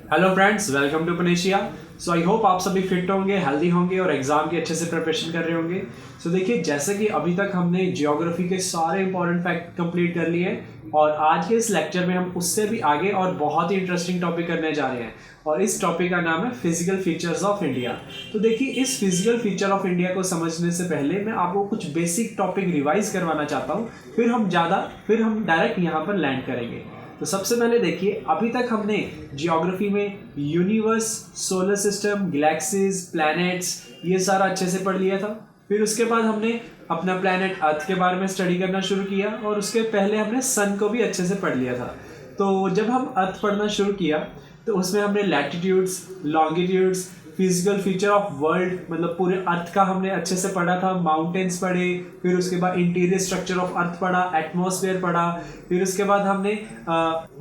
Hello friends, welcome to Panacea. So I hope आप सभी fit होंगे, हेल्दी होंगे और एग्जाम की अच्छे से प्रिपरेशन कर रहे होंगे। सो देखिए, जैसे कि अभी तक हमने जियोग्राफी के सारे इंपॉर्टेंट फैक्ट कंप्लीट कर लिए और आज के इस लेक्चर में हम उससे भी आगे और बहुत ही इंटरेस्टिंग टॉपिक करने जा रहे हैं और इस टॉपिक का नाम है फिजिकल फीचर्स ऑफ इंडिया। तो देखिए, इस फिजिकल फीचर ऑफ इंडिया को समझने से पहले मैं आपको कुछ बेसिक टॉपिक रिवाइज करवाना चाहता हूँ, फिर हम डायरेक्ट यहाँ पर लैंड करेंगे। तो सबसे पहले देखिए, अभी तक हमने जियोग्राफी में universe, solar system, galaxies, planets ये सारा अच्छे से पढ़ लिया था। फिर उसके बाद हमने अपना प्लैनेट अर्थ के बारे में स्टडी करना शुरू किया और उसके पहले हमने सन को भी अच्छे से पढ़ लिया था। तो जब हम अर्थ पढ़ना शुरू किया तो उसमें हमने latitudes, longitudes, physical feature of world मतलब पूरे अर्थ का हमने अच्छे से पढ़ा था। माउंटेन्स पढ़े, फिर उसके बाद इंटीरियर स्ट्रक्चर ऑफ अर्थ पढ़ा, एटमॉस्फेयर पढ़ा, फिर उसके बाद हमने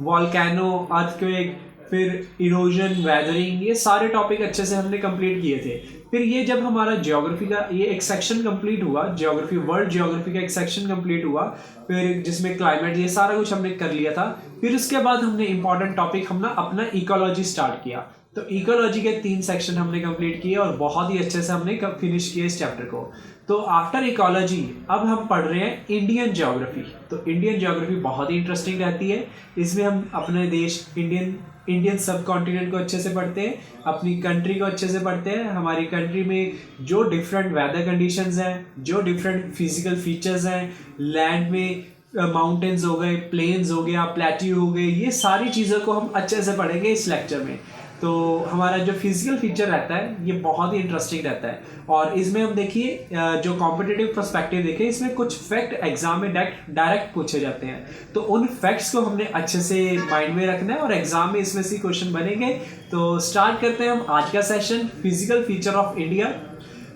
वॉल्केनो, अर्थक्वेक, फिर इरोजन, वेदरिंग, ये सारे टॉपिक अच्छे से हमने कंप्लीट किए थे। फिर ये जब हमारा जियोग्राफी का ये एक सेक्शन कंप्लीट हुआ, जियोग्राफी वर्ल्ड जियोग्राफी का एक सेक्शन कंप्लीट हुआ, फिर जिसमें क्लाइमेट ये सारा कुछ हमने कर लिया था। फिर उसके बाद हमने इंपॉर्टेंट टॉपिक अपना इकोलॉजी स्टार्ट किया। तो इकोलॉजी के 3 सेक्शन हमने कंप्लीट किए और बहुत ही अच्छे से हमने फिनिश किया इस चैप्टर को। तो आफ्टर इकोलॉजी अब हम पढ़ रहे हैं इंडियन ज्योग्राफी। तो इंडियन ज्योग्राफी बहुत ही इंटरेस्टिंग रहती है। इसमें हम अपने देश इंडियन सब कॉन्टिनेंट को अच्छे से पढ़ते हैं, अपनी कंट्री को अच्छे से पढ़ते हैं। हमारी कंट्री में जो डिफरेंट वेदर कंडीशंस हैं, जो डिफरेंट फिजिकल फीचर्स हैं, लैंड में माउंटेन्स हो गए, प्लेन्स हो गया, प्लेट्यू हो गए, ये सारी चीज़ों को हम अच्छे से पढ़ेंगे इस लेक्चर में। तो हमारा जो फिजिकल फीचर रहता है ये बहुत ही इंटरेस्टिंग रहता है और इसमें हम देखिए जो कॉम्पिटिटिव पर्सपेक्टिव देखें, इसमें कुछ फैक्ट एग्जाम में डायरेक्ट पूछे जाते हैं। तो उन फैक्ट्स को हमने अच्छे से माइंड में रखना है और एग्जाम में इसमें से क्वेश्चन बनेंगे। तो स्टार्ट करते हैं हम आज का session, physical feature of India.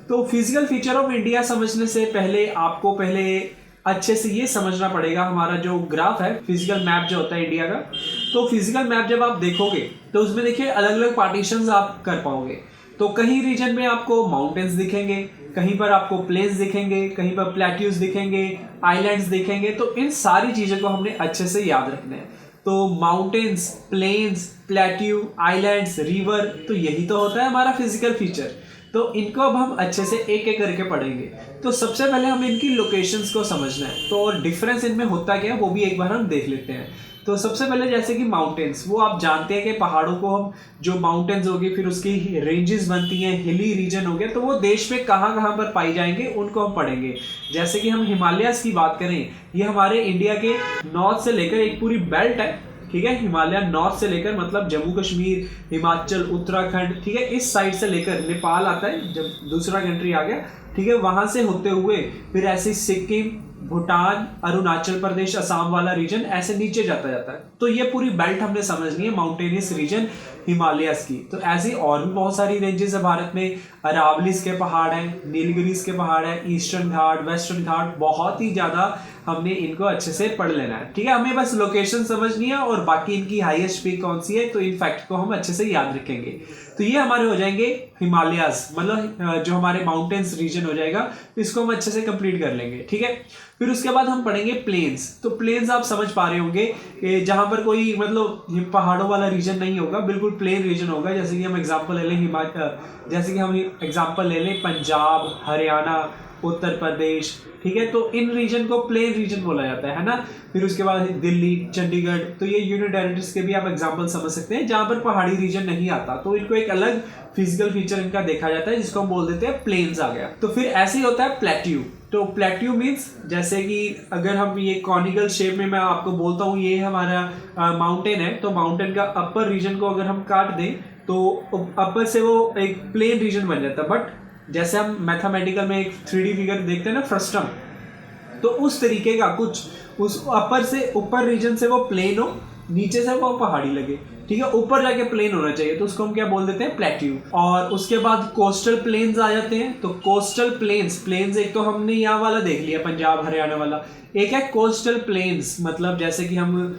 तो फिजिकल फीचर ऑफ इंडिया समझने से पहले आपको अच्छे से ये समझना पड़ेगा, हमारा जो ग्राफ है, फिजिकल मैप जो होता है इंडिया का। तो फिजिकल मैप जब आप देखोगे तो उसमें देखिए अलग अलग पार्टीशंस आप कर पाओगे। तो कहीं रीजन में आपको माउंटेन्स दिखेंगे, कहीं पर आपको प्लेन्स दिखेंगे, कहीं पर प्लेट्यूज दिखेंगे, आइलैंड्स दिखेंगे। तो इन सारी चीज़ों को हमने अच्छे से याद रखना है। तो mountains, plains, plateau, islands, river, तो यही तो होता है हमारा फिजिकल फीचर। तो इनको अब हम अच्छे से एक एक करके पढ़ेंगे। तो सबसे पहले हमें इनकी लोकेशंस को समझना है, तो और डिफरेंस इनमें होता क्या है वो भी एक बार हम देख लेते हैं। तो सबसे पहले जैसे कि माउंटेन्स, वो आप जानते हैं कि पहाड़ों को हम जो माउंटेन्स होगी फिर उसकी रेंजेस बनती हैं, हिली रीजन हो गया, तो वो देश में कहाँ कहाँ पर पाई जाएंगे उनको हम पढ़ेंगे। जैसे कि हम हिमालयास की बात करें, ये हमारे इंडिया के नॉर्थ से लेकर एक पूरी बेल्ट है, ठीक है। हिमालय नॉर्थ से लेकर मतलब जम्मू कश्मीर, हिमाचल, उत्तराखंड, ठीक है, इस साइड से लेकर नेपाल आता है जब दूसरा कंट्री आ गया, ठीक है, वहां से होते हुए फिर ऐसे सिक्किम, भूटान, अरुणाचल प्रदेश, असम वाला रीजन ऐसे नीचे जाता है। तो ये पूरी बेल्ट हमने समझनी है, माउंटेनियस रीजन हिमालयास की। तो ऐसी और भी बहुत सारी रेंजेस है भारत में। अरावलीज के पहाड़ हैं, नीलगिरीज के पहाड़ हैं, ईस्टर्न घाट, वेस्टर्न घाट, बहुत ही ज्यादा हमने इनको अच्छे से पढ़ लेना है, ठीक है। हमें बस लोकेशन समझनी है और बाकी इनकी हाईएस्ट पीक कौन सी है, तो इन फैक्ट को हम अच्छे से याद रखेंगे। तो ये हमारे हो जाएंगे हिमालयास, मतलब जो हमारे माउंटेन्स रीजन हो जाएगा, इसको हम अच्छे से कंप्लीट कर लेंगे, ठीक है। फिर उसके बाद हम पढ़ेंगे प्लेन्स। तो प्लेन्स आप समझ पा रहे होंगे कि जहां पर कोई मतलब पहाड़ों वाला रीजन नहीं होगा, बिल्कुल प्लेन रीजन होगा। जैसे कि हम एग्जांपल ले लें पंजाब, हरियाणा, उत्तर प्रदेश, ठीक है। तो इन रीजन को प्लेन रीजन बोला जाता है ना। फिर उसके बाद दिल्ली, चंडीगढ़, तो ये यूनियन टेरिटरीज के भी आप एग्जांपल समझ सकते हैं जहां पर पहाड़ी रीजन नहीं आता, तो इनको एक अलग फिजिकल फीचर इनका देखा जाता है जिसको हम बोल देते हैं प्लेन्स आ गया। तो फिर ऐसे ही होता है प्लेट्यू। तो प्लेट्यू मीन्स जैसे कि अगर हम ये कॉनिकल शेप में मैं आपको बोलता हूँ ये हमारा माउंटेन है, तो माउंटेन का अपर रीजन को अगर हम काट दें तो अपर से वो एक प्लेन रीजन बन जाता है। बट जैसे हम मैथमेटिकल में एक 3D फिगर देखते हैं ना, फ्रस्टम, तो उस तरीके का कुछ, उस ऊपर रीजन से वो प्लेन हो, नीचे से वो पहाड़ी लगे, ठीक है, ऊपर जाके प्लेन होना चाहिए, तो उसको हम क्या बोल देते हैं, प्लेट्यू। और उसके बाद कोस्टल प्लेन्स आ जाते हैं। तो कोस्टल प्लेन्स एक तो हमने यहाँ वाला देख लिया, पंजाब हरियाणा वाला। एक है कोस्टल प्लेन्स, मतलब जैसे कि हम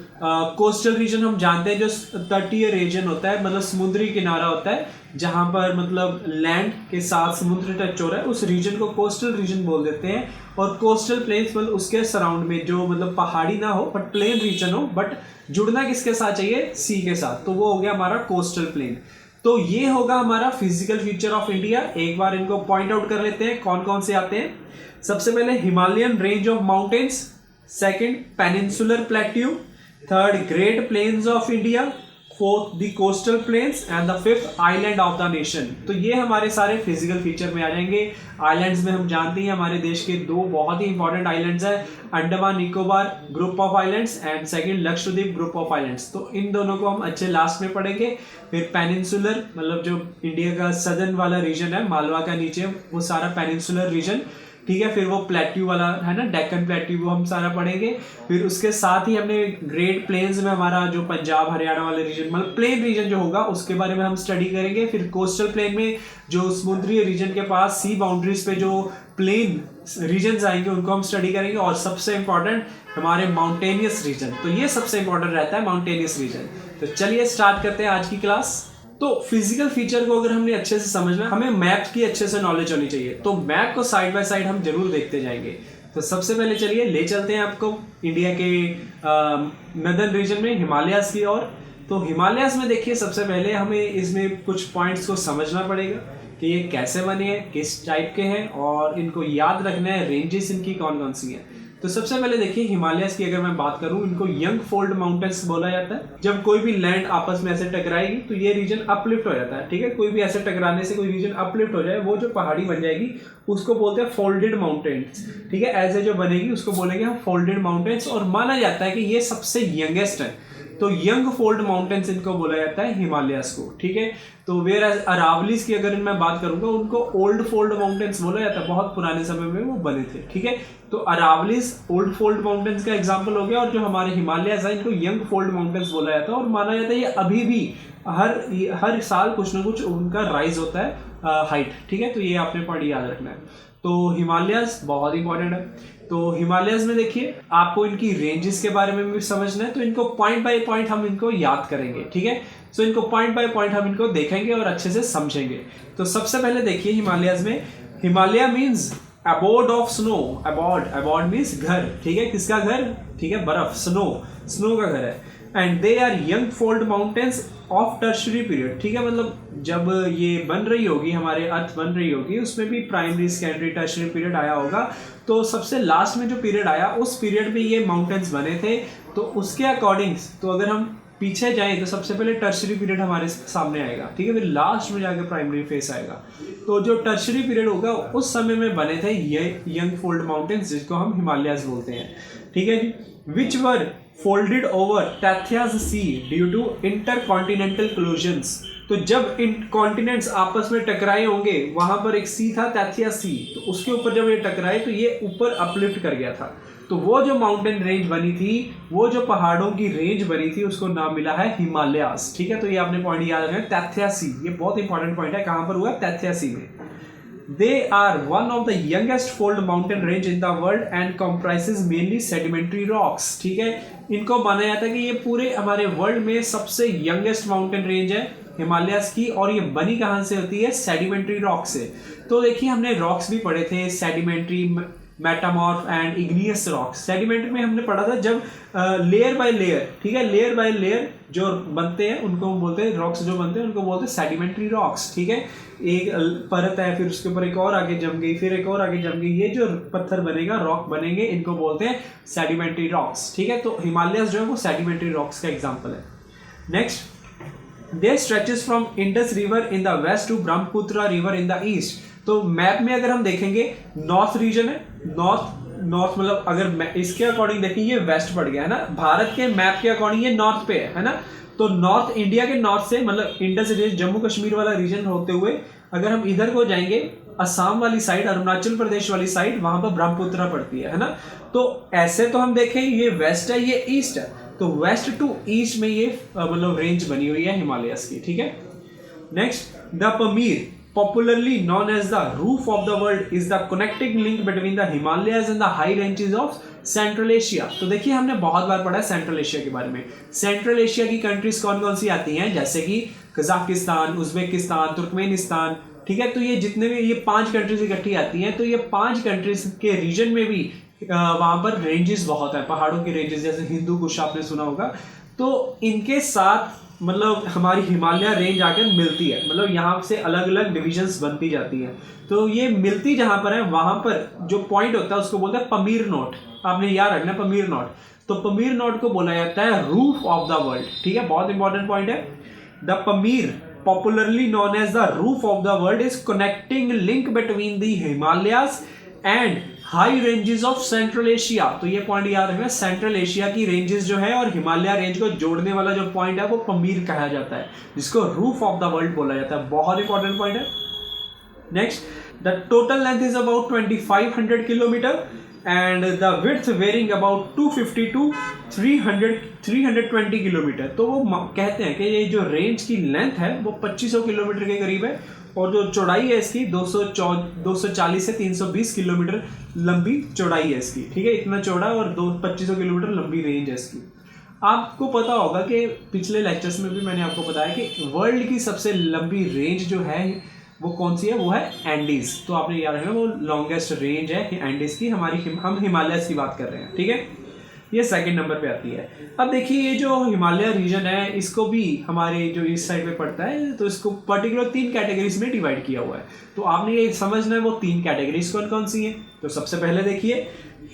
कोस्टल रीजन हम जानते हैं जो तटीय रीजन होता है, मतलब समुद्री किनारा होता है जहां पर मतलब लैंड के साथ समुद्र टच हो रहा है, उस रीजन को कोस्टल रीजन बोल देते हैं। और कोस्टल प्लेन्स मतलब उसके सराउंड में जो मतलब पहाड़ी ना हो बट प्लेन रीजन हो, बट जुड़ना किसके साथ चाहिए, सी के साथ, तो वो हो गया हमारा कोस्टल प्लेन। तो ये होगा हमारा फिजिकल फीचर ऑफ इंडिया। एक बार इनको पॉइंट आउट कर लेते हैं कौन कौन से आते हैं। सबसे पहले Himalayan range of mountains, second peninsular plateau, third great plains of India, fourth the coastal plains and the fifth island of the nation. तो ये हमारे सारे फिजिकल फीचर में आ जाएंगे। आइलैंड्स में हम जानते हैं हमारे देश के दो बहुत ही इंपॉर्टेंट आइलैंड्स है, Andaman Nicobar group of islands and second Lakshadweep group of islands. तो इन दोनों को हम अच्छे लास्ट में पढ़ेंगे। फिर पेनिनसुलर मतलब जो इंडिया का सदर्न वाला रीजन है, मालवा का नीचे, वो सारा पेनिनसुलर रीजन, ठीक है। फिर वो प्लेट्यू वाला है ना, डेक्कन प्लेट्यू, वो हम सारा पढ़ेंगे। फिर उसके साथ ही हमने ग्रेट प्लेन्स में हमारा जो पंजाब हरियाणा वाले रीजन मतलब प्लेन रीजन जो होगा उसके बारे में हम स्टडी करेंगे। फिर कोस्टल प्लेन में जो समुद्री रीजन के पास सी बाउंड्रीज पे जो प्लेन रीजन आएंगे उनको हम स्टडी करेंगे। और सबसे इंपॉर्टेंट हमारे माउंटेनियस रीजन, तो ये सबसे इंपॉर्टेंट रहता है माउंटेनियस रीजन। तो चलिए स्टार्ट करते हैं आज की क्लास। तो फिजिकल फीचर को अगर हमने अच्छे से समझना, हमें मैप की अच्छे से नॉलेज होनी चाहिए। तो मैप को साइड बाय साइड हम जरूर देखते जाएंगे। तो सबसे पहले चलिए ले चलते हैं आपको इंडिया के नदर्न रीजन में, हिमालयाज की ओर। तो हिमालयाज में देखिए सबसे पहले हमें इसमें कुछ पॉइंट्स को समझना पड़ेगा कि ये कैसे बने हैं, किस टाइप के हैं, और इनको याद रखना है रेंजेस इनकी कौन कौन सी हैं। तो सबसे पहले देखिए हिमालयस की अगर मैं बात करूं, इनको यंग फोल्ड माउंटेन्स बोला जाता है। जब कोई भी लैंड आपस में ऐसे टकराएगी तो ये रीजन अपलिफ्ट हो जाता है, ठीक है। कोई भी ऐसे टकराने से कोई रीजन अपलिफ्ट हो जाए, वो जो पहाड़ी बन जाएगी उसको बोलते हैं फोल्डेड माउंटेन्स, ठीक है। ऐसे जो बनेगी उसको बोलेंगे हम फोल्डेड माउंटेन्स। और माना जाता है कि ये सबसे यंगेस्ट है, तो यंग फोल्ड माउंटेन्स इनको बोला जाता है हिमालयस को, ठीक है। तो वेयर अरावलीज की अगर मैं बात करूंगा, उनको ओल्ड फोल्ड माउंटेन्स बोला जाता है, बहुत पुराने समय में वो बने थे, ठीक है। तो अरावलीज ओल्ड फोल्ड माउंटेन्स का एग्जांपल हो गया, और जो हमारे हिमालयस है इनको यंग फोल्ड माउंटेन्स बोला जाता है। और माना जाता है ये अभी भी हर साल कुछ ना कुछ उनका राइज होता है हाइट, ठीक है। तो ये आपने पॉइंट याद रखना है। तो हिमालयस बहुत इंपॉर्टेंट है। तो हिमालयस में देखिए आपको इनकी रेंजेस के बारे में भी समझना है, तो इनको पॉइंट बाय पॉइंट हम इनको याद करेंगे, ठीक है। सो इनको पॉइंट बाय पॉइंट हम इनको देखेंगे और अच्छे से समझेंगे। तो सबसे पहले देखिए हिमालयस में, Himalaya means abode of snow. Abode means घर, ठीक है। किसका घर, ठीक है, बर्फ, स्नो का घर है। And they are young fold mountains of tertiary period, ठीक है। मतलब जब ये बन रही होगी, हमारे अर्थ बन रही होगी, उसमें भी प्राइमरी सेकेंडरी टर्शरी पीरियड आया होगा। तो सबसे लास्ट में जो पीरियड आया उस पीरियड में ये माउंटेन्स बने थे। तो उसके अकॉर्डिंग्स, तो अगर हम पीछे जाएं तो सबसे पहले टर्शरी पीरियड हमारे सामने आएगा, ठीक है। फिर लास्ट में जाकर प्राइमरी फेस आएगा। तो जो टर्शरी पीरियड होगा उस समय में बने थे ये यंग फोल्ड माउंटेन्स, जिसको हम हिमालयस बोलते हैं, ठीक है जी। Which were folded over Tethys sea due to intercontinental collisions. तो जब इन कॉन्टिनेंट्स आपस में टकराए होंगे, वहां पर एक सी था, टैथिया सी, तो उसके ऊपर जब ये टकराए तो ये ऊपर अपलिफ्ट कर गया था। तो वो जो माउंटेन रेंज बनी थी, वो जो पहाड़ों की रेंज बनी थी, उसको नाम मिला है हिमालयास, ठीक है। तो ये आपने पॉइंट याद रखना, टैथिया सी, ये बहुत इंपॉर्टेंट पॉइंट है। कहां पर हुआ, टैथिया सी में। They are one of the youngest fold mountain range in the world and comprises mainly sedimentary rocks, ठीक है। इनको माना जाता है कि ये पूरे हमारे वर्ल्ड में सबसे यंगेस्ट माउंटेन रेंज है हिमालयस की। और ये बनी कहाँ से होती है, सेडिमेंट्री रॉक से। तो देखिए हमने रॉक्स भी पढ़े थे, sedimentary, metamorph and igneous rocks. Sedimentary में हमने पढ़ा था जब लेयर बाय लेयर, ठीक है, लेयर बाय लेयर जो बनते हैं उनको हम बोलते हैं, रॉक्स जो बनते हैं उनको बोलते हैं सेडिमेंट्री रॉक्स, ठीक है। एक परत है, फिर उसके ऊपर एक और आगे जम गई, फिर एक और आगे जम गई, ये जो पत्थर बनेगा, रॉक बनेंगे, इनको बोलते हैं सेडिमेंट्री रॉक्स, ठीक है। तो हिमालयस जो है वो सेडिमेंट्री रॉक्स का एग्जाम्पल है। Next, they stretches from Indus river in the west to Brahmaputra river in the east. तो मैप में अगर हम देखेंगे, नॉर्थ रीजन है, नॉर्थ मतलब अगर इसके अकॉर्डिंग देखें ये वेस्ट पड़ गया है ना, भारत के मैप के अकॉर्डिंग ये नॉर्थ पे है ना। तो नॉर्थ, इंडिया के नॉर्थ से मतलब इंडस रीजन, जम्मू कश्मीर वाला रीजन होते हुए अगर हम इधर को जाएंगे, असम वाली साइड, अरुणाचल प्रदेश वाली साइड, वहां पर ब्रह्मपुत्र पड़ती है ना। तो ऐसे तो हम देखें ये वेस्ट है, ये ईस्ट है, तो वेस्ट टू ईस्ट में ये मतलब रेंज बनी हुई है हिमालयस की, ठीक है। Next, the Pamir, popularly known as the roof of the world, is the connecting link between the Himalayas and the high ranges of Central Asia। तो देखिए हमने बहुत बार पढ़ा है सेंट्रल एशिया के बारे में। सेंट्रल एशिया की कंट्रीज कौन कौन सी आती हैं, जैसे कि कजाकिस्तान, उज्बेकिस्तान, तुर्कमेनिस्तान, ठीक है। तो ये जितने भी ये 5 कंट्रीज इकट्ठी आती हैं, तो ये 5 कंट्रीज के रीजन में भी वहां पर रेंजेस बहुत है, पहाड़ों की रेंजेस, जैसे हिंदू कुश आपने सुना होगा। तो इनके साथ मतलब हमारी हिमालय रेंज आकर मिलती है, मतलब यहाँ से अलग अलग डिविजन्स बनती जाती हैं। तो ये मिलती जहाँ पर है वहाँ पर जो पॉइंट होता है उसको बोलते हैं पमीर नोट। आपने याद रखना पमीर नोट। तो पमीर नोट को बोला जाता है रूफ ऑफ द वर्ल्ड, ठीक है, बहुत इंपॉर्टेंट पॉइंट है। The Pamir popularly known as the roof of the world is connecting link between the Himalayas and high ranges of central Asia. तो ये पॉइंट याद रखना, सेंट्रल एशिया की रेंजेस जो है और हिमालय रेंज को जोड़ने वाला जो पॉइंट है वो पमीर कहा जाता है, जिसको रूफ ऑफ द वर्ल्ड बोला जाता है। बहुत इंपॉर्टेंट पॉइंट है। Next, the total length is about 2500 kilometre and the width varying about 250 to 320 kilometre. तो वो कहते हैं कि ये जो रेंज की लेंथ है वो 2500 किलोमीटर के करीब है और जो चौड़ाई है इसकी 240 से 320 किलोमीटर लंबी चौड़ाई है इसकी, ठीक है, इतना चौड़ा और 2500 किलोमीटर लंबी रेंज है इसकी। आपको पता होगा कि पिछले लेक्चर्स में भी मैंने आपको बताया कि वर्ल्ड की सबसे लंबी रेंज जो है वो कौन सी है, वो है एंडीज। तो आपने याद रखना वो लॉन्गेस्ट रेंज है एंडीज की, हम हिमालय की बात कर रहे हैं, ठीक है। ये सेकंड नंबर पे आती है। अब देखिए ये जो हिमालय रीजन है इसको भी हमारे जो इस साइड पे पड़ता है तो इसको पर्टिकुलर 3 कैटेगरीज में डिवाइड किया हुआ है। तो आपने ये समझना है वो 3 कैटेगरीज कौन कौन सी हैं। तो सबसे पहले देखिए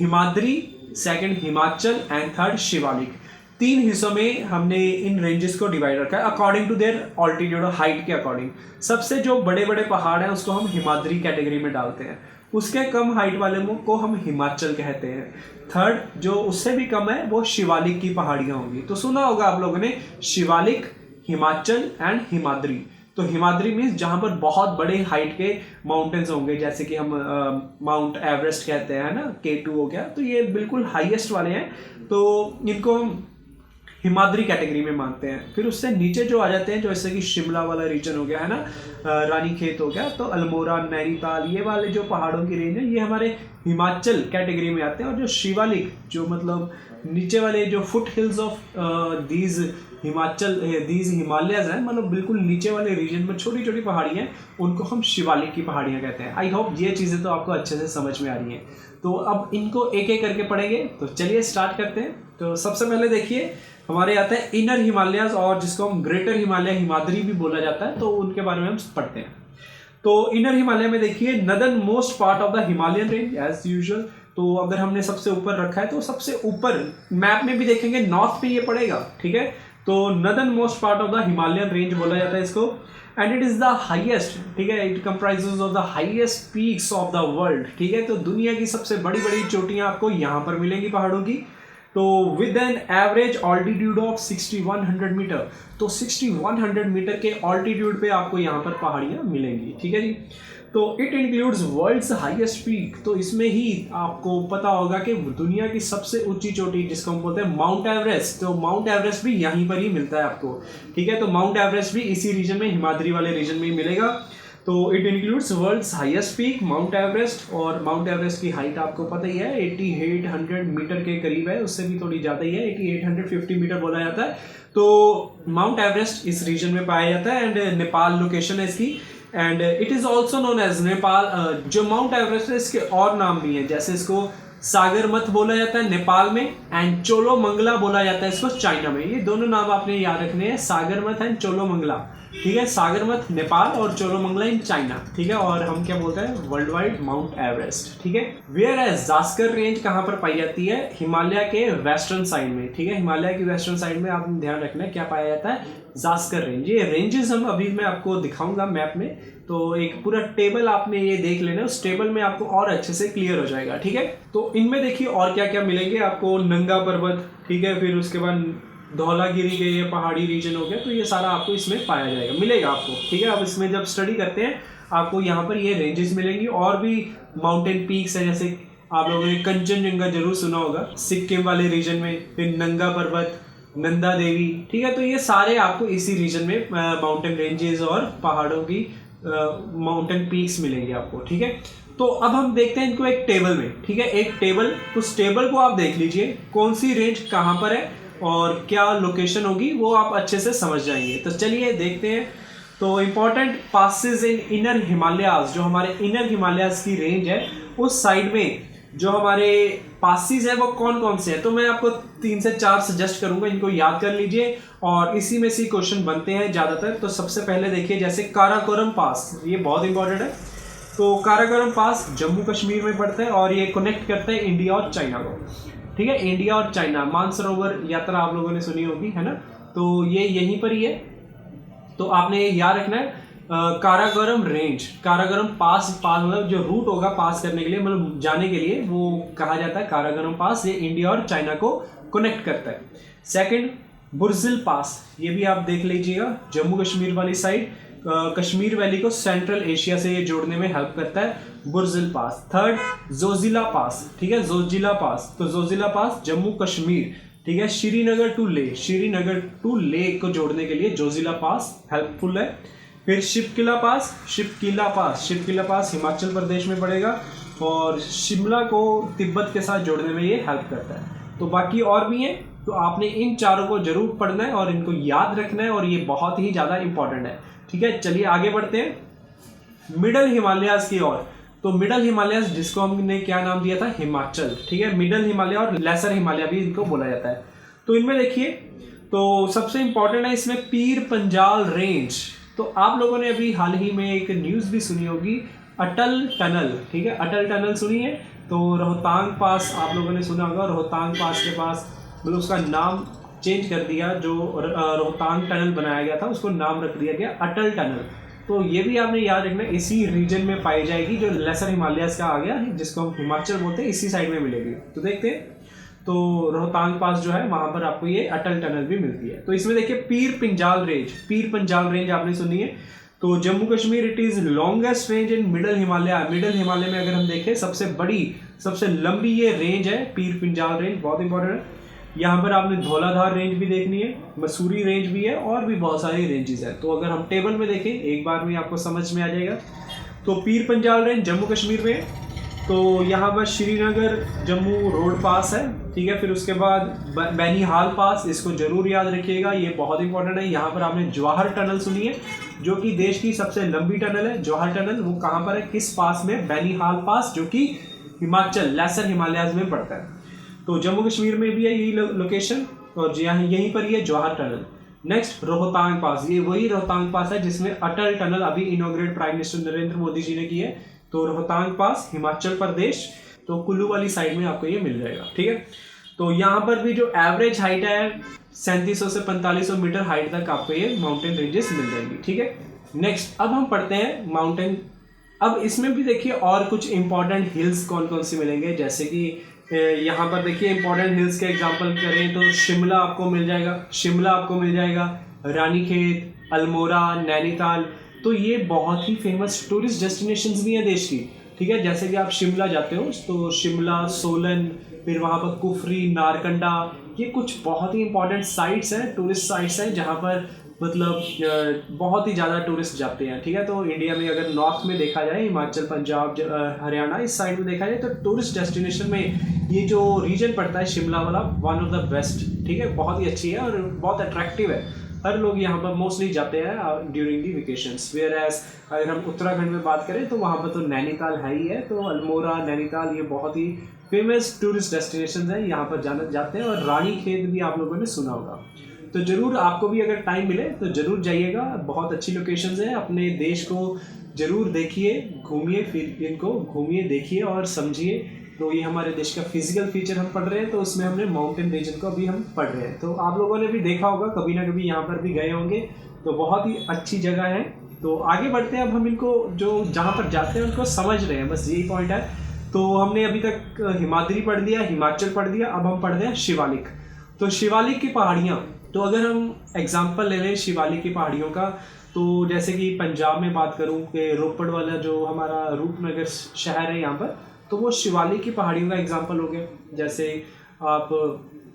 Himadri, second Himachal and third Shivalik. 3 हिस्सों में हमने इन रेंजेस को डिवाइड रखा है अकॉर्डिंग टू देयर ऑल्टीट्यूड और हाइट के अकॉर्डिंग। सबसे जो बड़े बड़े पहाड़ हैं उसको हम हिमाद्री कैटेगरी में डालते हैं, उसके कम हाइट वाले को हम हिमाचल कहते हैं। थर्ड जो उससे भी कम है वो शिवालिक की पहाड़ियां होंगी। तो सुना होगा आप लोगों ने शिवालिक, हिमाचल एंड हिमाद्री। तो हिमाद्री मीन्स जहां पर बहुत बड़े हाइट के माउंटेन्स होंगे, जैसे कि हम माउंट एवरेस्ट कहते हैं ना, K2 हो गया, तो ये बिल्कुल हाईएस्ट वाले हैं, तो इनको हम हिमाद्री कैटेगरी में मानते हैं। फिर उससे नीचे जो आ जाते हैं जैसे कि शिमला वाला रीजन हो गया है ना, रानीखेत हो गया, तो अल्मोड़ा, नैनीताल, ये वाले जो पहाड़ों की रेंज है ये हमारे हिमाचल कैटेगरी में आते हैं। और जो शिवालिक जो मतलब नीचे वाले जो foot hills of these Himalayas हैं, मतलब बिल्कुल नीचे वाले रीजन में छोटी छोटी पहाड़ियाँ हैं, उनको हम शिवालिक की पहाड़ियाँ कहते हैं। आई होप ये चीज़ें तो आपको अच्छे से समझ में आ रही हैं। तो अब इनको एक एक करके पढ़ेंगे, तो चलिए स्टार्ट करते हैं। तो सबसे पहले देखिए हमारे आता है इनर हिमालयस, और जिसको हम ग्रेटर हिमालय हिमाद्री भी बोला जाता है, तो उनके बारे में हम पढ़ते हैं। तो इनर हिमालय में देखिए northern most part of the Himalayan range as usual. तो अगर हमने सबसे ऊपर रखा है तो सबसे ऊपर मैप में भी देखेंगे नॉर्थ पे ये पड़ेगा, ठीक है। तो northern most part of the Himalayan range बोला जाता है इसको, and it is the highest, ठीक है, it comprises of the highest peaks of the world, ठीक है। तो दुनिया की सबसे बड़ी बड़ी चोटियां आपको यहाँ पर मिलेंगी पहाड़ों की। तो with an average altitude of 6100 metre, तो 6100 मीटर के ऑल्टीट्यूड पे आपको यहाँ पर पहाड़ियाँ मिलेंगी, ठीक है जी। तो it includes world's highest peak. तो इसमें ही आपको पता होगा कि दुनिया की सबसे ऊंची चोटी जिसको हम बोलते हैं माउंट एवरेस्ट, तो माउंट एवरेस्ट भी यहीं पर ही मिलता है आपको, ठीक है। तो माउंट एवरेस्ट भी इसी रीजन में, हिमाद्री वाले रीजन में ही मिलेगा। तो it includes world's highest peak mount Everest, और माउंट एवरेस्ट की हाइट आपको पता ही है 8800 मीटर के करीब है, उससे भी थोड़ी ज़्यादा ही है, 8850 मीटर बोला जाता है। तो माउंट एवरेस्ट इस रीजन में पाया जाता है एंड नेपाल लोकेशन है इसकी, and it is also known as Nepal. जो माउंट एवरेस्ट है इसके और नाम भी हैं, जैसे इसको सागरमथ बोला जाता है नेपाल में, एंड चोलोमंगला बोला जाता है इसको चाइना में। ये दोनों नाम आपने याद रखने हैं, सागरमथ एंड चोलोमंगला, ठीक है। सागरमथ नेपाल और चोलोमंगला इन चाइना, ठीक है। और हम क्या बोलते हैं वर्ल्ड वाइड माउंट एवरेस्ट, ठीक है। वेयर एज जास्कर रेंज कहाँ पर पाई जाती है, हिमालय के वेस्टर्न साइड में, ठीक है। हिमालय की वेस्टर्न साइड में आपने ध्यान रखना है क्या पाया जाता है, जास्कर रेंज। ये रेंजेस हम अभी मैं आपको दिखाऊंगा मैप में, तो एक पूरा टेबल आपने ये देख लेना, उस टेबल में आपको और अच्छे से क्लियर हो जाएगा, ठीक है। तो इनमें देखिए और क्या क्या मिलेंगे आपको, नंगा पर्वत, ठीक है, फिर उसके बाद धौलागिरी के ये पहाड़ी रीजन हो गया, तो ये सारा आपको इसमें पाया जाएगा, मिलेगा आपको, ठीक है। अब इसमें जब स्टडी करते हैं आपको यहाँ पर ये रेंजेस मिलेंगी, और भी माउंटेन पीक्स है, जैसे आप लोगों ने कंचनजंगा जरूर सुना होगा सिक्किम वाले रीजन में, फिर नंगा पर्वत, नंदा देवी, ठीक है। तो ये सारे आपको इसी रीजन में माउंटेन रेंजेस और पहाड़ों की माउंटेन पीक्स मिलेंगे आपको, ठीक है। तो अब हम देखते हैं इनको एक टेबल में, ठीक है, एक टेबल, उस टेबल को आप देख लीजिए कौन सी रेंज कहाँ पर है और क्या लोकेशन होगी, वो आप अच्छे से समझ जाएंगे। तो चलिए देखते हैं। तो इम्पोर्टेंट पासेस इन इनर हिमालयाज, जो हमारे इनर हिमालयाज की रेंज है उस साइड में जो हमारे पासिस है वो कौन कौन से हैं, तो मैं आपको 3 से 4 सजेस्ट करूंगा, इनको याद कर लीजिए और इसी में से क्वेश्चन बनते हैं ज़्यादातर। तो सबसे पहले देखिए जैसे काराकोरम पास, ये बहुत इंपॉर्टेंट है। तो काराकोरम पास जम्मू कश्मीर में पड़ता है और ये कनेक्ट करता है इंडिया और चाइना को। ठीक है, इंडिया और चाइना, मानसरोवर यात्रा आप लोगों ने सुनी होगी, है ना, तो ये यहीं पर ही है। तो आपने ये याद रखना है काराकोरम रेंज, काराकोरम पास मतलब जो रूट होगा पास करने के लिए, मतलब जाने के लिए, वो कहा जाता है काराकोरम पास। ये इंडिया और चाइना को कनेक्ट करता है। सेकंड बुर्जिल पास, ये भी आप देख लीजिएगा, जम्मू कश्मीर वाली साइड, कश्मीर वैली को सेंट्रल एशिया से ये जोड़ने में हेल्प करता है, बुर्जिल पास। थर्ड जोजिला पास, ठीक है, जोजिला पास, तो जोजिला पास जम्मू कश्मीर, ठीक है, श्रीनगर टू लेह, श्रीनगर टू लेह को जोड़ने के लिए जोजिला पास हेल्पफुल है। फिर शिपकिला पास, शिपकिला पास, शिपकिला पास हिमाचल प्रदेश में पड़ेगा और शिमला को तिब्बत के साथ जोड़ने में ये हेल्प करता है। तो बाकी और भी हैं, तो आपने इन चारों को जरूर पढ़ना है और इनको याद रखना है और ये बहुत ही ज़्यादा इंपॉर्टेंट है। ठीक है, चलिए आगे बढ़ते हैं मिडल हिमालयाज की ओर। तो मिडल हिमालयाज जिसको हमने क्या नाम दिया था, हिमाचल। ठीक है, मिडल हिमालय और लेसर हिमालय भी इनको बोला जाता है। तो इनमें देखिए, तो सबसे इंपॉर्टेंट है इसमें पीर पंजाल रेंज। तो आप लोगों ने अभी हाल ही में एक न्यूज़ भी सुनी होगी, अटल टनल। ठीक है, अटल टनल सुनी है। तो रोहतांग पास आप लोगों ने सुना होगा, रोहतांग पास के पास मतलब उसका नाम चेंज कर दिया, जो रोहतांग टनल बनाया गया था उसको नाम रख दिया गया अटल टनल। तो ये भी आपने याद रखना, इसी रीजन में पाई जाएगी, जो लेसर हिमालयाज का आ गया जिसको हम हिमाचल बोलते हैं, इसी साइड में मिलेगी। तो देखते हैं, तो रोहतांग पास जो है वहां पर आपको ये अटल टनल भी मिलती है। तो इसमें देखिए पीर पंजाल रेंज, पीर पंजाल रेंज आपने सुनी है। तो Jammu Kashmir it is longest range in middle Himalaya. Middle Himalaya में अगर हम देखें सबसे बड़ी सबसे लंबी ये रेंज है पीर पंजाल रेंज, बहुत इंपॉर्टेंट है। यहाँ पर आपने धौलाधार रेंज भी देखनी है, मसूरी रेंज भी है और भी बहुत सारी रेंजेस है। तो अगर हम टेबल में देखें एक बार में आपको समझ में आ जाएगा। तो पीर पंजाल रेंज जम्मू कश्मीर में है। तो यहाँ पर श्रीनगर जम्मू रोड पास है। ठीक है, फिर उसके बाद बैनीहाल पास, इसको जरूर याद रखिएगा, ये बहुत इंपॉर्टेंट है। यहाँ पर आपने जवाहर टनल सुनी है, जो कि देश की सबसे लंबी टनल है। जवाहर टनल वो कहाँ पर है, किस पास में, बैनीहाल पास, जो कि हिमाचल लेसर हिमालयाज में पड़ता है। तो जम्मू कश्मीर में भी है यही लोकेशन और यहीं पर ही है Jawahar tunnel. Next Rohtang pass, ये वही रोहतांग पास है जिसमें अटल टनल अभी inaugurate prime minister Narendra Modi ji ने की है। तो रोहतांग पास हिमाचल प्रदेश, तो कुल्लू वाली साइड में आपको ये मिल जाएगा। ठीक है, तो यहाँ पर भी जो एवरेज हाइट है 3700 से 4500 मीटर हाइट तक आपको ये माउंटेन रेंजेस मिल जाएंगी। ठीक है, नेक्स्ट अब हम पढ़ते हैं माउंटेन। अब इसमें भी देखिए और कुछ इंपॉर्टेंट हिल्स कौन कौन से मिलेंगे, जैसे कि यहाँ पर देखिए इंपॉर्टेंट हिल्स के एग्जांपल करें तो शिमला आपको मिल जाएगा, शिमला आपको मिल जाएगा, रानीखेत, अल्मोड़ा, नैनीताल। तो ये बहुत ही फेमस टूरिस्ट डेस्टिनेशंस भी हैं देश की। ठीक है, जैसे कि आप शिमला जाते हो तो शिमला, सोलन, फिर वहाँ पर कुफरी, नारकंडा, ये कुछ बहुत ही इंपॉर्टेंट साइट्स हैं, टूरिस्ट साइट्स हैं, जहाँ पर मतलब बहुत ही ज़्यादा टूरिस्ट जाते हैं। ठीक है, तो इंडिया में अगर नॉर्थ में देखा जाए, हिमाचल, पंजाब, हरियाणा, इस साइड में देखा जाए तो टूरिस्ट डेस्टिनेशन में ये जो रीजन पड़ता है शिमला वाला, वन ऑफ द बेस्ट। ठीक है, बहुत ही अच्छी है और बहुत अट्रैक्टिव है। हर लोग यहाँ पर मोस्टली जाते हैं during the vacations. Where as अगर हम उत्तराखंड में बात करें तो वहाँ पर तो नैनीताल है ही है। तो अल्मोड़ा, नैनीताल, ये बहुत ही फेमस टूरिस्ट डेस्टिनेशन है, यहाँ पर जाते हैं। और रानीखेत भी आप लोगों ने सुना होगा। तो जरूर आपको भी अगर टाइम मिले तो जरूर जाइएगा, बहुत अच्छी लोकेशंस हैं। अपने देश को जरूर देखिए, घूमिए, फिर इनको घूमिए, देखिए और समझिए। तो ये हमारे देश का फिजिकल फीचर हम पढ़ रहे हैं, तो उसमें हमने माउंटेन रीजन को अभी हम पढ़ रहे हैं। तो आप लोगों ने भी देखा होगा, कभी ना कभी यहाँ पर भी गए होंगे, तो बहुत ही अच्छी जगह है। तो आगे बढ़ते हैं, अब हम इनको जो जहाँ पर जाते हैं उनको समझ रहे हैं, बस यही पॉइंट है। तो हमने अभी तक हिमाद्री पढ़ दिया, हिमाचल पढ़ दिया, अब हम पढ़ रहे हैं शिवालिक। तो शिवालिक की पहाड़ियाँ, तो अगर हम एग्जाम्पल ले लें शिवालिक की पहाड़ियों का, तो जैसे कि पंजाब में बात करूँ कि रोपड़ वाला जो हमारा रूपनगर शहर है यहाँ पर, तो वो शिवालिक की पहाड़ियों का एग्जाम्पल हो गया। जैसे आप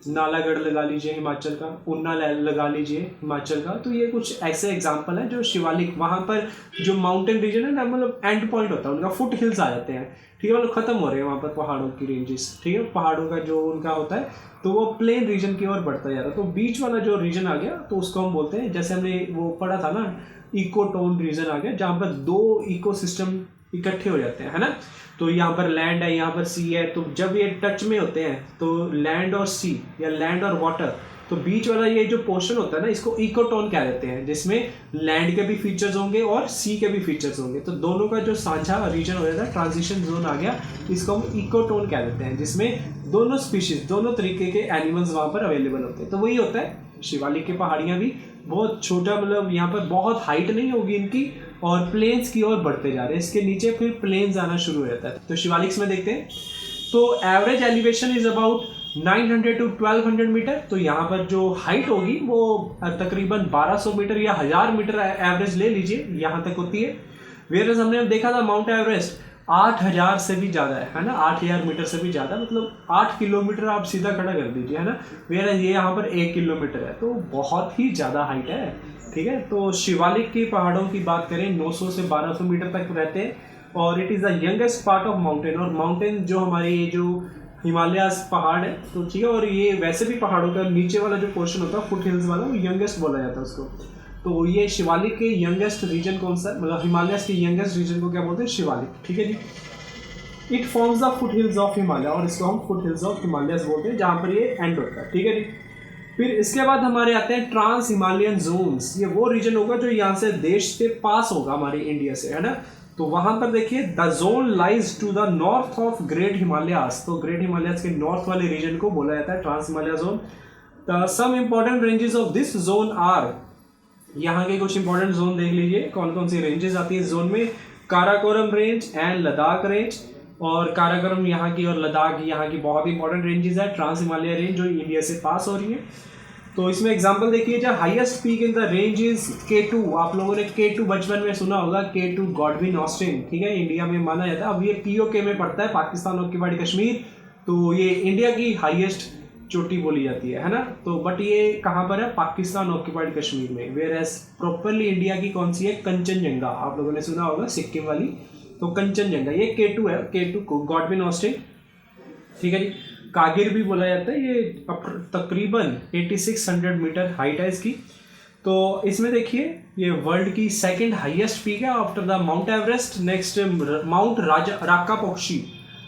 नालागढ़ लगा लीजिए हिमाचल का, ऊना लगा लीजिए हिमाचल का। तो ये कुछ ऐसे एग्जाम्पल हैं जो शिवालिक, वहाँ पर जो माउंटेन रीजन है ना, मतलब एंड पॉइंट होता है उनका, फुट हिल्स आ जाते हैं। ठीक है, मतलब खत्म हो रहे हैं वहाँ पर पहाड़ों की रेंजेस। ठीक है, पहाड़ों का जो उनका होता है तो वो प्लेन रीजन की ओर बढ़ता जा रहा है। तो बीच वाला जो रीजन आ गया तो उसको हम बोलते हैं, जैसे हमने वो पढ़ा था ना, इकोटोन रीजन आ गया, जहाँ पर दो इकोसिस्टम इकट्ठे हो जाते हैं, है ना। तो यहाँ पर लैंड है, यहाँ पर सी है, तो जब ये टच में होते हैं तो लैंड और सी या लैंड और वाटर, तो बीच वाला ये जो पोर्शन होता है ना, इसको इकोटोन कह देते हैं, जिसमें लैंड के भी फीचर्स होंगे और सी के भी फीचर्स होंगे। तो दोनों का जो साझा रीजन हो जाता है, ट्रांजिशन जोन आ गया, इसको हम इकोटोन कह देते हैं, जिसमें दोनों स्पीशीज, दोनों तरीके के एनिमल्स वहाँ पर अवेलेबल होते हैं। तो वही होता है शिवालिक की पहाड़ियाँ भी बहुत छोटा, मतलब यहाँ पर बहुत हाइट नहीं होगी इनकी, और प्लेन्स की ओर बढ़ते जा रहे हैं, इसके नीचे फिर प्लेन्स आना शुरू हो जाता है। तो शिवालिक्स में देखते हैं तो average elevation is about 900 to 1200 metre. तो यहाँ पर जो हाइट होगी वो तकरीबन 1200 मीटर या 1000 मीटर एवरेज ले लीजिए, यहाँ तक होती है। वेरस हमने देखा था माउंट एवरेस्ट 8000 से भी ज़्यादा है ना, 8000 मीटर से भी ज़्यादा, मतलब 8 किलोमीटर आप सीधा खड़ा कर दीजिए, है ना। वेरस ये यहाँ पर 1 किलोमीटर है, तो बहुत ही ज़्यादा हाइट है, ठीक है। तो शिवालिक की पहाड़ों की बात करें 900 से 1200 मीटर तक रहते हैं, और it is the youngest part of mountain. और माउंटेन जो हमारे ये जो हिमालयास पहाड़ है, तो ठीक है, और ये वैसे भी पहाड़ों का नीचे वाला जो पोर्शन होता है फुट हिल्स वाला, वो यंगेस्ट बोला जाता है उसको। तो ये शिवालिक के यंगेस्ट रीजन कौन सा है, मतलब हिमालयास के यंगेस्ट रीजन को क्या बोलते हैं, शिवालिक, ठीक है जी। It forms the foothills of Himalaya, और इसको हम फुट हिल्स ऑफ हिमालयास बोलते हैं, जहाँ पर ये एंड होता है, ठीक है जी। फिर इसके बाद हमारे आते हैं ट्रांस हिमालयन जोन्स। ये वो रीजन होगा जो यहाँ से देश के पास होगा, हमारे इंडिया से, है ना। तो वहां पर देखिए the zone lies to the north of great Himalayas. तो ग्रेट हिमालयास के नॉर्थ वाले रीजन को बोला जाता है trans Himalaya zone. The some important ranges of this zone are, यहाँ के कुछ इंपॉर्टेंट जोन देख लीजिए कौन कौन सी रेंजेस आती है इस जोन में। Karakoram range and Ladakh range, और काराकोरम यहाँ की और लद्दाख यहाँ की बहुत इंपॉर्टेंट रेंजेस है, ट्रांस हिमालय रेंज जो इंडिया से पास हो रही है। तो इसमें एग्जांपल देखिए, जो highest peak in the range is K2। आप लोगों ने K2 बचपन में सुना होगा, K2 गॉडविन ऑस्टिन, ठीक है, इंडिया में माना जाता है। अब ये POK में पड़ता है, पाकिस्तान ऑक्यूपाइड कश्मीर, तो ये इंडिया की हाईएस्ट चोटी बोली जाती है ना। तो बट ये कहाँ पर है, पाकिस्तान ऑक्यूपाइड कश्मीर में। वेयर एज प्रॉपरली इंडिया की कौन सी है, कंचनजंगा, आप लोगों ने सुना होगा, सिक्किम वाली। तो कंचनजंगा ये K2 है, K2 को गॉडविन ऑस्टिन, ठीक है जी। कागिर भी बोला जाता है, ये तकरीबन 8600 मीटर हाइट है इसकी। तो इसमें देखिए ये वर्ल्ड की सेकंड हाईएस्ट पीक है after the mount Everest. Next mount Rakaposhi.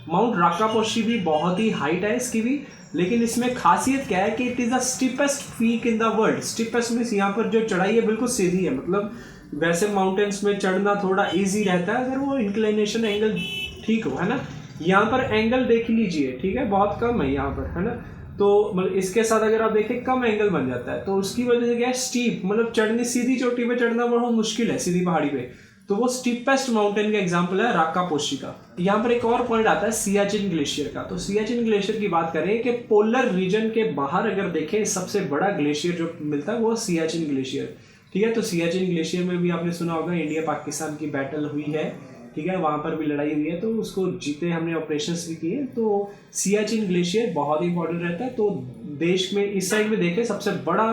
Mount Rakaposhi भी बहुत ही हाइट है इसकी भी, लेकिन इसमें खासियत क्या है कि it is the steepest peak in the world. Steepest means यहाँ पर जो चढ़ाई है बिल्कुल सीधी है, मतलब वैसे माउंटेन्स में चढ़ना थोड़ा ईजी रहता है अगर वो इंक्लिनेशन एंगल ठीक हो, है ना। यहाँ पर एंगल देख लीजिए, ठीक है, बहुत कम है यहाँ पर, है ना। तो मतलब इसके साथ अगर आप देखें कम एंगल बन जाता है, तो उसकी वजह से क्या है, स्टीप, मतलब चढ़नी, सीधी चोटी पे चढ़ना बहुत मुश्किल है सीधी पहाड़ी पे। तो वो स्टीपेस्ट माउंटेन का एग्जांपल है राकापोशी का। यहाँ पर एक और पॉइंट आता है सियाचिन ग्लेशियर का। तो सियाचिन ग्लेशियर की बात करें कि पोलर रीजन के बाहर अगर देखें सबसे बड़ा ग्लेशियर जो मिलता है वो सियाचिन ग्लेशियर, ठीक है। तो सियाचिन ग्लेशियर में भी आपने सुना होगा इंडिया पाकिस्तान की बैटल हुई है, ठीक है, वहाँ पर भी लड़ाई हुई है, तो उसको जीते हमने, ऑपरेशंस भी किए। तो सियाचिन ग्लेशियर बहुत ही इंपॉर्टेंट रहता है। तो देश में इस साइड में देखें सबसे बड़ा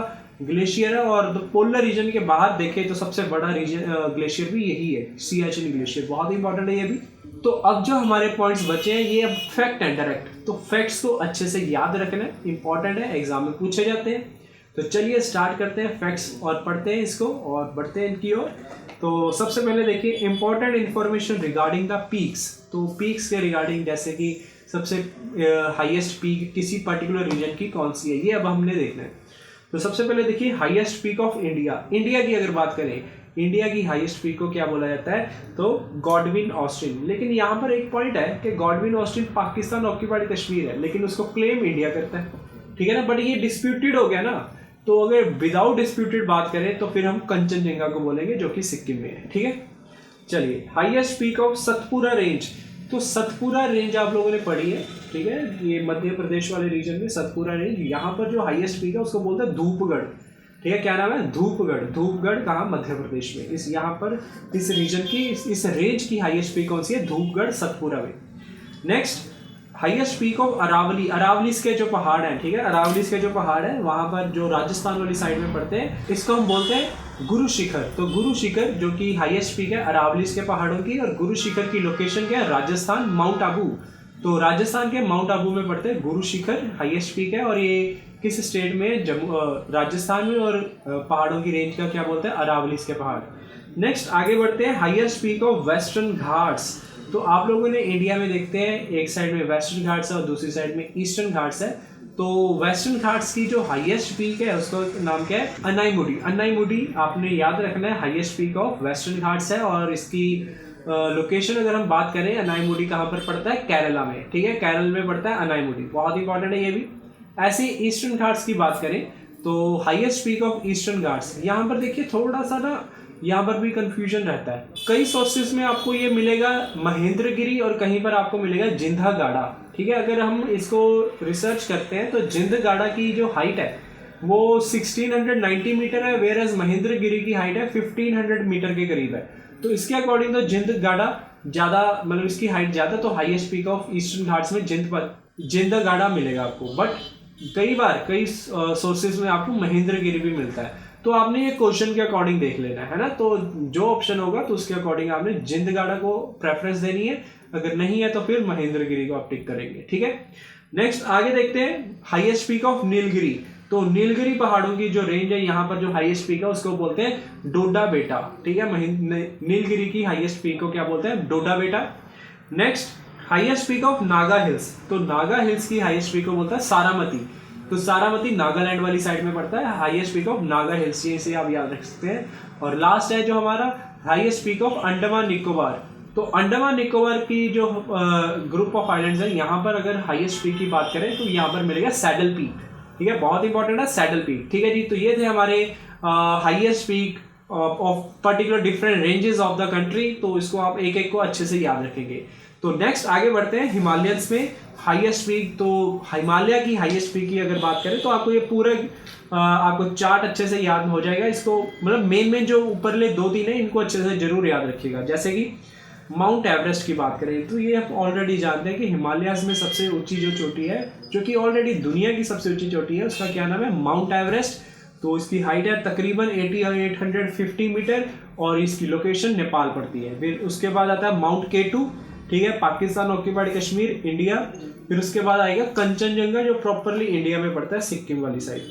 ग्लेशियर है, और पोलर रीजन के बाहर देखें तो सबसे बड़ा रीजन ग्लेशियर भी यही है, सियाचिन ग्लेशियर, बहुत ही इंपॉर्टेंट है ये भी। तो अब जो हमारे पॉइंट्स बचे हैं ये अब फैक्ट एंड डायरेक्ट। तो फैक्ट्स को अच्छे से याद रखना इंपॉर्टेंट है, एग्जाम में पूछे जाते हैं। तो चलिए स्टार्ट करते हैं फैक्ट्स और पढ़ते हैं इसको और बढ़ते हैं इनकी ओर। तो सबसे पहले देखिए important information regarding the peaks. तो पीक्स के रिगार्डिंग, जैसे कि सबसे हाईएस्ट पीक किसी पर्टिकुलर रीजन की कौन सी है, ये अब हमने देखना है। तो सबसे पहले देखिए highest peak of India. India की अगर बात करें, इंडिया की हाईएस्ट पीक को क्या बोला जाता है, तो गॉडविन ऑस्टिन। लेकिन यहाँ पर एक पॉइंट है कि Godwin Austen Pakistan occupied Kashmir है, लेकिन उसको क्लेम इंडिया करता है, ठीक है ना। बट ये डिस्प्यूटेड हो गया ना, तो अगर विदाउट डिस्प्यूटेड बात करें तो फिर हम कंचनजंगा को बोलेंगे जो कि सिक्किम में है, ठीक है। चलिए highest peak of Satpura range. तो सतपुरा रेंज आप लोगों ने पढ़ी है, ठीक है, ये मध्य प्रदेश वाले रीजन में सतपुरा रेंज। यहाँ पर जो हाईएस्ट पीक है उसको बोलते हैं धूपगढ़, ठीक है। क्या नाम है, धूपगढ़। धूपगढ़ कहाँ, मध्य प्रदेश में। इस यहाँ पर इस रीजन की इस रेंज की हाईएस्ट पीक कौन सी है, धूपगढ़ सतपुरा में। Next highest peak of Aravalli. Aravallis के जो पहाड़ हैं, ठीक है, अरावलीज के जो पहाड़ हैं वहाँ पर जो राजस्थान वाली साइड में पड़ते हैं, इसको हम बोलते हैं गुरु शिखर। तो गुरु शिखर जो कि हाईएस्ट पीक है अरावलीज के पहाड़ों की, और गुरु शिखर की लोकेशन क्या है, राजस्थान, माउंट आबू। तो राजस्थान के माउंट आबू में पड़ते हैं गुरु शिखर, हाईएस्ट पीक है। और ये किस स्टेट में, जम्मू, राजस्थान में। और पहाड़ों की रेंज का क्या बोलते हैं, अरावलीज के पहाड़। नेक्स्ट आगे बढ़ते हैं highest peak of western Ghats. तो आप लोगों ने इंडिया में देखते हैं एक साइड में वेस्टर्न घाट्स है और दूसरी साइड में ईस्टर्न घाट्स है। तो वेस्टर्न घाट्स की जो हाईएस्ट पीक है उसका नाम क्या है, अनाईमुडी। अनाईमुडी आपने याद रखना है, highest peak of western Ghats है। और इसकी लोकेशन अगर हम बात करें, अनाईमुडी कहाँ पर पड़ता है, केरला में, ठीक है, केरल में पड़ता है अनाईमुडी, बहुत इंपॉर्टेंट है ये भी। ऐसे ईस्टर्न घाट्स की बात करें तो highest peak of eastern Ghats, यहाँ पर देखिए थोड़ा सा ना यहाँ पर भी कंफ्यूजन रहता है। कई सोर्सेज में आपको ये मिलेगा महेंद्रगिरी और कहीं पर आपको मिलेगा जिंदागाड़ा, ठीक है। अगर हम इसको रिसर्च करते हैं तो जिंदागाड़ा की जो हाइट है वो 1690 मीटर है, वेयर एज महेंद्रगिरी की हाइट है 1500 मीटर के करीब है। तो इसके अकॉर्डिंग तो जिंदागाड़ा ज़्यादा, मतलब इसकी हाइट ज़्यादा, तो highest peak of eastern Ghats में जिंदागाड़ा मिलेगा आपको। बट कई सोर्सेज में आपको महेंद्रगिरी भी मिलता है। तो आपने ये क्वेश्चन के अकॉर्डिंग देख लेना है ना, तो जो ऑप्शन होगा तो उसके अकॉर्डिंग आपने जिंदागाड़ा को प्रेफरेंस देनी है, अगर नहीं है तो फिर महेंद्रगिरी को आप टिक करेंगे, ठीक है। नेक्स्ट आगे देखते हैं हाईएस्ट पीक ऑफ नीलगिरी। तो नीलगिरी पहाड़ों की जो रेंज है, यहाँ पर जो हाईएस्ट पीक है उसको बोलते हैं डोडा बेटा, ठीक है। नीलगिरी की हाईएस्ट पीक को क्या बोलते हैं, डोडा बेटा। Next highest peak of Naga hills, तो नागा हिल्स की हाईएस्ट पीक को बोलता है सारामती। तो सारामती नागालैंड वाली साइड में पड़ता है, highest peak of Naga hills, इसे आप याद रख सकते हैं। और लास्ट है जो हमारा highest peak of Andaman Nicobar. तो अंडमान निकोबार की जो ग्रुप ऑफ आइलैंड्स है, यहाँ पर अगर हाईएस्ट पीक की बात करें तो यहाँ पर मिलेगा सैडल पीक, ठीक है, बहुत इंपॉर्टेंट है सैडल पीक, ठीक है जी। तो ये थे हमारे highest peak of particular different ranges of the country. तो इसको आप एक एक को अच्छे से याद रखेंगे। तो नेक्स्ट आगे बढ़ते हैं हिमालयंस में हाईएस्ट पीक। तो हिमालय की हाईएस्ट पीक की अगर बात करें तो आपको ये पूरा आपको चार्ट अच्छे से याद हो जाएगा। इसको मतलब मेन जो ऊपरले 2-3 है इनको अच्छे से जरूर याद रखिएगा। जैसे कि माउंट एवरेस्ट की बात करें तो ये आप ऑलरेडी जानते हैं कि हिमालयाज में सबसे ऊंची जो चोटी है, जो कि ऑलरेडी दुनिया की सबसे ऊंची चोटी है, उसका क्या नाम है, माउंट एवरेस्ट। तो इसकी हाइट है तकरीबन 850 मीटर और इसकी लोकेशन नेपाल पड़ती है। फिर उसके बाद आता है माउंट K2, ठीक है, पाकिस्तान ऑक्यूपाइड कश्मीर, इंडिया। फिर उसके बाद आएगा कंचनजंगा जो प्रॉपरली इंडिया में पड़ता है, सिक्किम वाली साइड,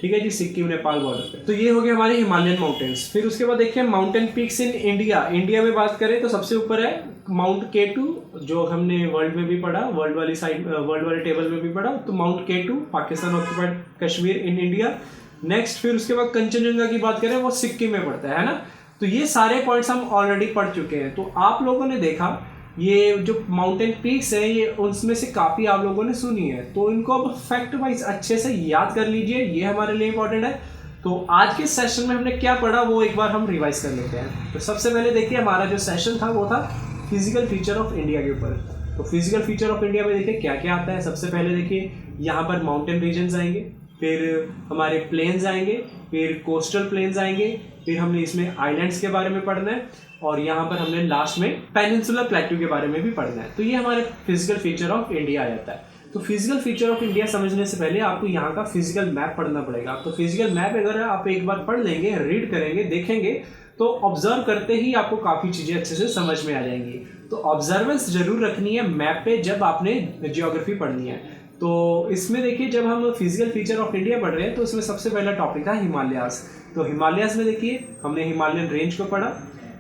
ठीक है जी, सिक्किम नेपाल बॉर्डर पे। तो ये हो गया हमारे हिमालयन माउंटेन्स। फिर उसके बाद देखिए mountain peaks in India. India में बात करें तो सबसे ऊपर है माउंट K2 जो हमने वर्ल्ड में भी पढ़ा, वर्ल्ड वाले टेबल में भी पढ़ा। तो mount K2 Pakistan occupied Kashmir in India. Next फिर उसके बाद कंचनजंगा की बात करें वो सिक्किम में पड़ता है ना। तो ये सारे पॉइंट्स हम ऑलरेडी पढ़ चुके हैं। तो आप लोगों ने देखा ये जो माउंटेन पीक्स है ये उनमें से काफ़ी आप लोगों ने सुनी है, तो इनको अब फैक्ट वाइज अच्छे से याद कर लीजिए, ये हमारे लिए इंपॉर्टेंट है। तो आज के सेशन में हमने क्या पढ़ा वो एक बार हम रिवाइज कर लेते हैं। तो सबसे पहले देखिए हमारा जो सेशन था वो था फिजिकल फीचर ऑफ इंडिया के ऊपर। तो फिजिकल फीचर ऑफ इंडिया में देखिए क्या क्या आता है। सबसे पहले देखिए यहाँ पर माउंटेन रीजन्स आएंगे, फिर हमारे प्लेन्स आएंगे, फिर कोस्टल प्लेन्स आएंगे, फिर हमने इसमें आइलैंड्स के बारे में पढ़ना है और यहाँ पर हमने लास्ट में पेनिनसुलर प्लेट्यू के बारे में भी पढ़ना है। तो ये हमारे फिजिकल फीचर ऑफ इंडिया आ जाता है। तो फिजिकल फीचर ऑफ इंडिया समझने से पहले आपको यहाँ का फिजिकल मैप पढ़ना पड़ेगा। तो फिजिकल मैप अगर आप एक बार पढ़ लेंगे, रीड करेंगे, देखेंगे तो ऑब्जर्व करते ही आपको काफ़ी चीज़ें अच्छे से समझ में आ जाएंगी। तो ऑब्जर्वेंस जरूर रखनी है मैप पे जब आपने जियोग्राफी पढ़नी है। तो इसमें देखिए जब हम फिजिकल फीचर ऑफ इंडिया पढ़ रहे हैं तो उसमें सबसे पहला टॉपिक था हिमालयास। तो हिमालयास में देखिए हमने हिमालयन रेंज को पढ़ा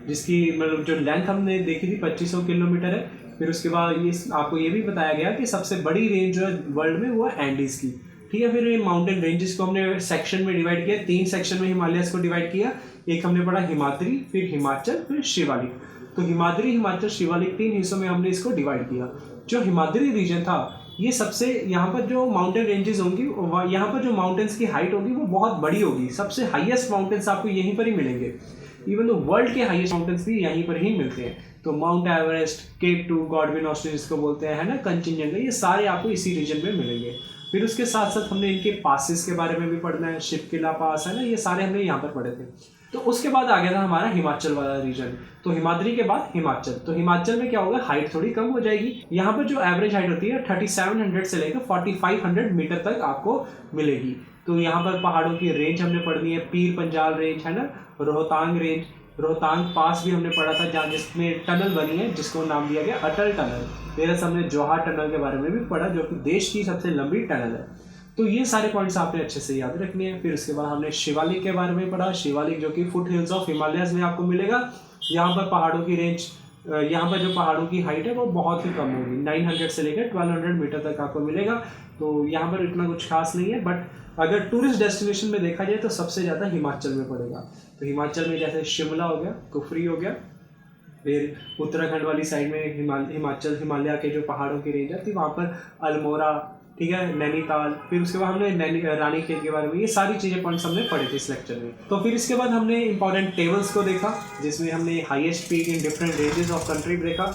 जिसकी मतलब जो लेंथ हमने देखी थी 2500 किलोमीटर है। फिर उसके बाद ये आपको ये भी बताया गया कि सबसे बड़ी रेंज जो है वर्ल्ड में वो है एंडीज की, ठीक है। फिर ये माउंटेन रेंजेस को हमने सेक्शन में डिवाइड किया, 3 सेक्शन में हिमालयास को डिवाइड किया। एक हमने पढ़ा हिमाद्री, फिर हिमाचल, फिर शिवालिक। तो हिमाद्री, हिमाचल, शिवालिक 3 हिस्सों में हमने इसको डिवाइड किया। जो हिमाद्री रीजन था ये सबसे, यहाँ पर जो माउंटेन रेंजेस होंगी, यहाँ पर जो माउंटेन्स की हाइट होगी वो बहुत बड़ी होगी। सबसे हाईएस्ट माउंटेन्स आपको यहीं पर ही मिलेंगे। इवन तो वर्ल्ड के हाईएस्ट माउंटेन्स भी यहीं पर ही मिलते हैं। तो mount Everest, K2, Godwin Austen जिसको बोलते हैं, है ना, कंचनजंगा, ये सारे आपको इसी रीजन में मिलेंगे। फिर उसके साथ साथ हमने इनके पासेस के बारे में भी पढ़ना है, शिपकिला पास है ना, ये सारे हमने यहाँ पर पढ़े थे। तो उसके बाद आ गया था हमारा हिमाचल वाला रीजन। तो हिमाद्री के बाद हिमाचल। तो हिमाचल में क्या होगा, हाइट थोड़ी कम हो जाएगी। यहाँ पर जो एवरेज हाइट होती है 3700 से लेकर 4500 मीटर तक आपको मिलेगी। तो यहाँ पर पहाड़ों की रेंज हमने पढ़नी है, पीर पंजाल रेंज है ना, रोहतांग रेंज, रोहतांग पास भी हमने पढ़ा था जहाँ जिसमें टनल बनी है जिसको नाम दिया गया अटल टनल। फिर हमने जोहार टनल के बारे में भी पढ़ा जो कि देश की सबसे लंबी टनल है। तो ये सारे पॉइंट्स आपने अच्छे से याद रखने हैं। फिर उसके बाद हमने शिवालिक के बारे में पढ़ा। शिवालिक जो कि फुट हिल्स ऑफ हिमालयाज में आपको मिलेगा। यहाँ पर पहाड़ों की रेंज यहाँ पर जो पहाड़ों की हाइट है वो बहुत ही कम होगी, 900 से लेकर 1200 मीटर तक आपको मिलेगा। तो यहाँ पर इतना कुछ खास नहीं है, बट अगर टूरिस्ट डेस्टिनेशन में देखा जाए तो सबसे ज़्यादा हिमाचल में पड़ेगा। तो हिमाचल में जैसे शिमला हो गया, कुफरी हो गया, फिर उत्तराखंड वाली साइड में हिमाचल हिमालय के जो पहाड़ों की रेंज आती है वहाँ पर अल्मोड़ा, ठीक है, नैनीताल, फिर उसके बाद हमने रानीखेत के बारे में, ये सारी चीज़ें पॉइंट्स हमने पढ़े थे इस लेक्चर में। तो फिर इसके बाद हमने इंपॉर्टेंट टेबल्स को देखा, जिसमें हमने highest peak in different ranges of country देखा,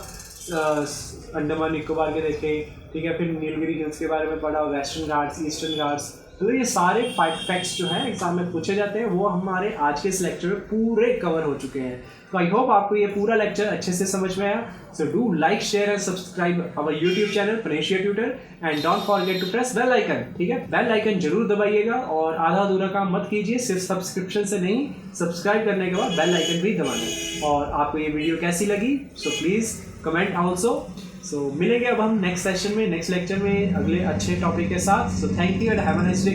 अंडमान निकोबार के देखे, ठीक है, फिर नीलगिरी हिल्स के बारे में पढ़ा, वेस्टर्न घाट्स, ईस्टर्न घाट्स। तो ये सारे फैक्ट्स जो हैं एग्जाम में पूछे जाते हैं, वो हमारे आज के इस लेक्चर में पूरे कवर हो चुके हैं। तो आई होप आपको ये पूरा लेक्चर अच्छे से समझ में आया। So do like, share and subscribe our YouTube channel Praneshia tutor and don't forget to press bell icon, ठीक है, बेल आइकन जरूर दबाइएगा और आधा अधूरा काम मत कीजिए, सिर्फ सब्सक्रिप्शन से नहीं, सब्सक्राइब करने के बाद बेल आइकन भी दबाना। और आपको ये वीडियो कैसी लगी सो प्लीज़ कमेंट ऑल्सो। सो मिलेंगे अब हम नेक्स्ट सेशन में, नेक्स्ट लेक्चर में अगले अच्छे टॉपिक के साथ। So thank you and have a nice day.